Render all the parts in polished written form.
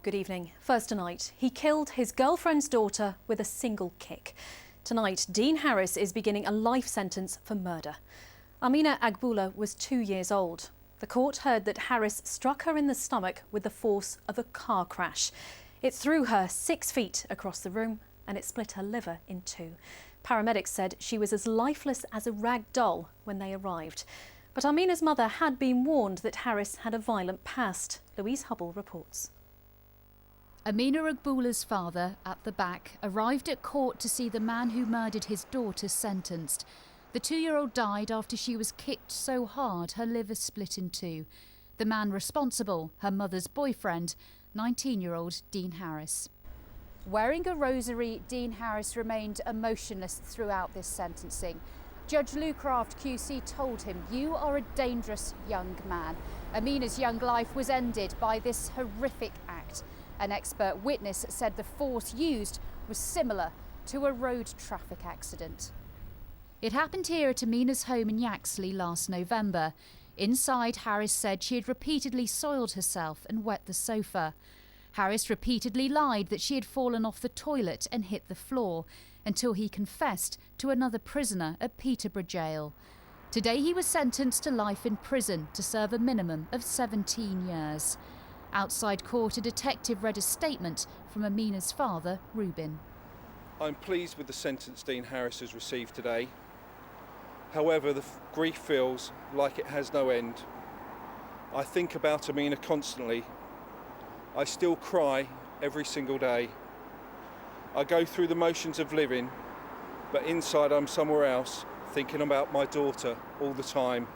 Good evening. First tonight, he killed his girlfriend's daughter with a single kick. Tonight, Dean Harris is beginning a life sentence for murder. Amina Agboola was 2 years old. The court heard that Harris struck her in the stomach with the force of a car crash. It threw her 6 feet across the room and it split her liver in two. Paramedics said she was as lifeless as a rag doll when they arrived. But Amina's mother had been warned that Harris had a violent past. Louise Hubble reports. Amina Agboola's father, at the back, arrived at court to see the man who murdered his daughter sentenced. The 2-year-old died after she was kicked so hard her liver split in two. The man responsible, her mother's boyfriend, 19-year-old Dean Harris. Wearing a rosary, Dean Harris remained emotionless throughout this sentencing. Judge Lou Craft QC told him, "You are a dangerous young man." Amina's young life was ended by this horrific act. An expert witness said the force used was similar to a road traffic accident. It happened here at Amina's home in Yaxley last November. Inside, Harris said she had repeatedly soiled herself and wet the sofa. Harris repeatedly lied that she had fallen off the toilet and hit the floor, until he confessed to another prisoner at Peterborough Jail. Today he was sentenced to life in prison to serve a minimum of 17 years. Outside court, a detective read a statement from Amina's father, Reuben. I'm pleased with the sentence Dean Harris has received today. However, the grief feels like it has no end. I think about Amina constantly. I still cry every single day. I go through the motions of living, but inside I'm somewhere else, thinking about my daughter all the time.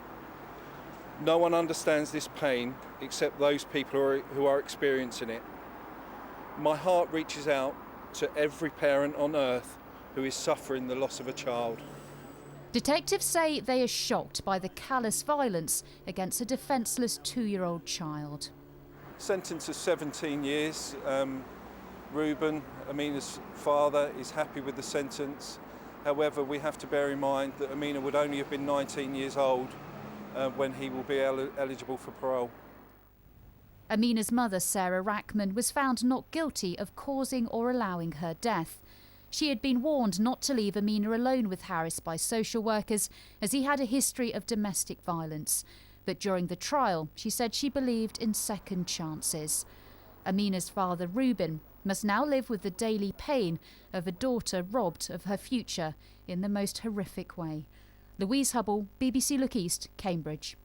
No one understands this pain except those people who are experiencing it. My heart reaches out to every parent on earth who is suffering the loss of a child. Detectives say they are shocked by the callous violence against a defenceless 2-year-old child. Sentence of 17 years. Reuben, Amina's father, is happy with the sentence. However, we have to bear in mind that Amina would only have been 19 years old when he will be eligible for parole. Amina's mother, Sarah Rackman, was found not guilty of causing or allowing her death. She had been warned not to leave Amina alone with Harris by social workers, as he had a history of domestic violence. But during the trial, she said she believed in second chances. Amina's father, Reuben, must now live with the daily pain of a daughter robbed of her future in the most horrific way. Louise Hubble, BBC Look East, Cambridge.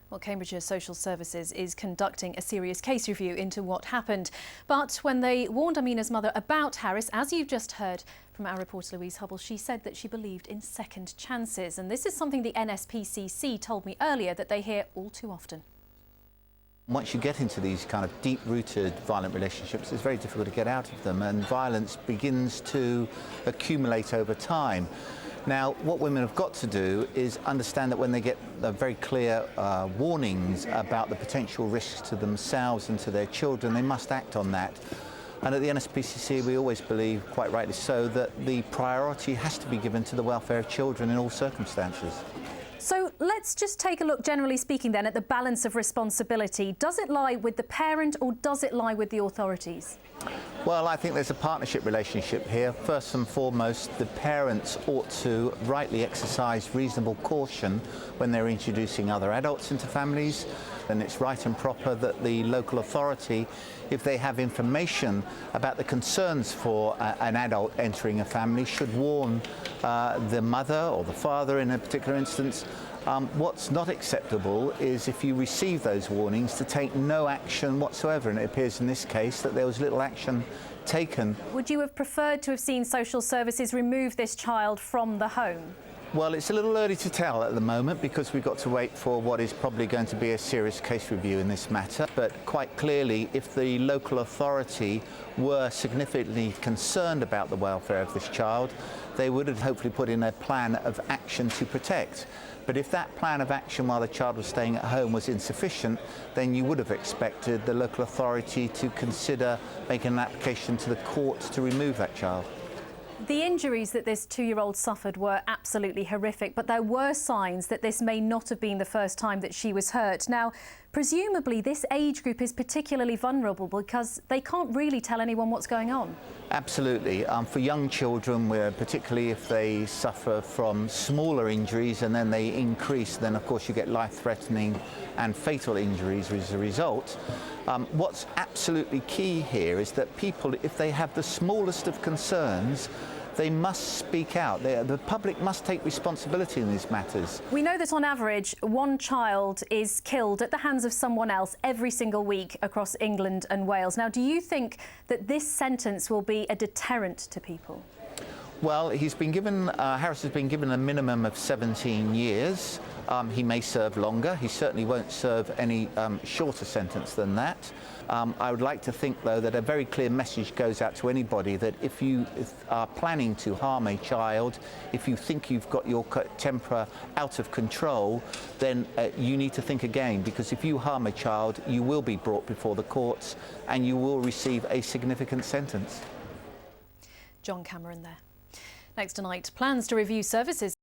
Well, Cambridgeshire Social Services is conducting a serious case review into what happened. But when they warned Amina's mother about Harris, as you've just heard from our reporter Louise Hubble, she said that she believed in second chances. And this is something the NSPCC told me earlier that they hear all too often. Once you get into these kind of deep-rooted violent relationships, it's very difficult to get out of them, and violence begins to accumulate over time. Now, what women have got to do is understand that when they get very clear warnings about the potential risks to themselves and to their children, they must act on that. And at the NSPCC, we always believe, quite rightly so, that the priority has to be given to the welfare of children in all circumstances. So let's just take a look, generally speaking, then, at the balance of responsibility. Does it lie with the parent or does it lie with the authorities? Well, I think there's a partnership relationship here. First and foremost, the parents ought to rightly exercise reasonable caution when they're introducing other adults into families. And it's right and proper that the local authority, if they have information about the concerns for an adult entering a family, should warn the mother or the father in a particular instance. What's not acceptable is if you receive those warnings to take no action whatsoever, and it appears in this case that there was little action taken. Would you have preferred to have seen social services remove this child from the home? Well, it's a little early to tell at the moment because we've got to wait for what is probably going to be a serious case review in this matter. But quite clearly, if the local authority were significantly concerned about the welfare of this child, they would have hopefully put in a plan of action to protect. But if that plan of action while the child was staying at home was insufficient, then you would have expected the local authority to consider making an application to the court to remove that child. The injuries that this 2-year-old suffered were absolutely horrific, but there were signs that this may not have been the first time that she was hurt. Now, Presumably this age group is particularly vulnerable because they can't really tell anyone what's going on. Absolutely. For young children, particularly if they suffer from smaller injuries and then they increase, then of course you get life-threatening and fatal injuries as a result. What's absolutely key here is that people, if they have the smallest of concerns, they must speak out. The public must take responsibility in these matters. We know that on average, one child is killed at the hands of someone else every single week across England and Wales. Now, do you think that this sentence will be a deterrent to people? Well, Harris has been given a minimum of 17 years. He may serve longer. He certainly won't serve any shorter sentence than that. I would like to think, though, that a very clear message goes out to anybody that if you are planning to harm a child, if you think you've got your temper out of control, then you need to think again, because if you harm a child, you will be brought before the courts and you will receive a significant sentence. John Cameron there. Next tonight, plans to review services